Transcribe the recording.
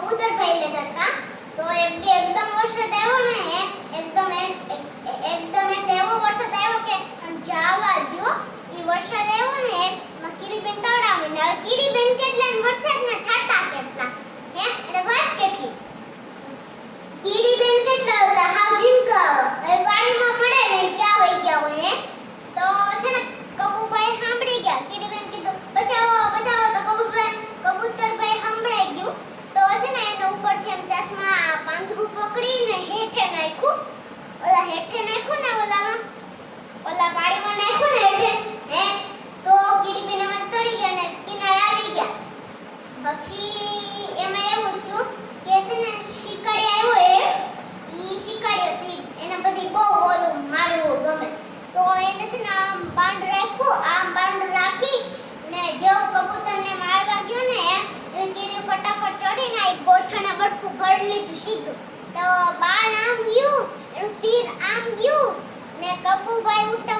કબૂતર ભાઈ લેતા હતા. તો એકદમ વરસાદ આવ્યો ને એકદમ એટલે એવો વરસાદ આવ્યો કે જાવા દ્યો. ઈ વરસાદ આવ્યો ને માં કીરીબેન તવડાવીને હવે કીરીબેન કેટલા ને વરસાદના છાંટા કેટલા એટલે વાત કેટલી. કીરીબેન કેટલા હતા હાવ ઝીણકા હવે પાણીમાં મળે ને ક્યાં વઈ ગયા હોય તો છે ને કબૂભાઈ સાંભળી ગયા. કીરીબેન કીધું બચાવો બચાવો તો કબૂતરભાઈ સાંભળાઈ ગયું. તો છે ને એના ઉપરથી એમ ચશ્મા પાંદરું પકડીને હેઠે નાખ્યું. હેઠે નાખ્યું ને ઓલા પાણીમાં નાખ્યું ને હેઠે તો કીરીબેન એમાં તળી ગયા ને કિનારે આવી ગયા. પછી એમાં એવું થયું કે છે ને શિકારી આવ્યો ઈ શિકારી હતી એને બધી બહુ ઓલું મારવું ગમે. તો એને છે ને આમ બાંધ રાખ્યું. આમ બાંધ રાખી ને જેવો કબૂતરને મારવા ગયો ને એ કીરી ફટાફટ ચડીને આ ગોઠણે બટકું ભરી લીધું સીધું. તો બાણ આમ ગયું એનું તીર આમ ગયું ને કબૂભાઈ ઉડતા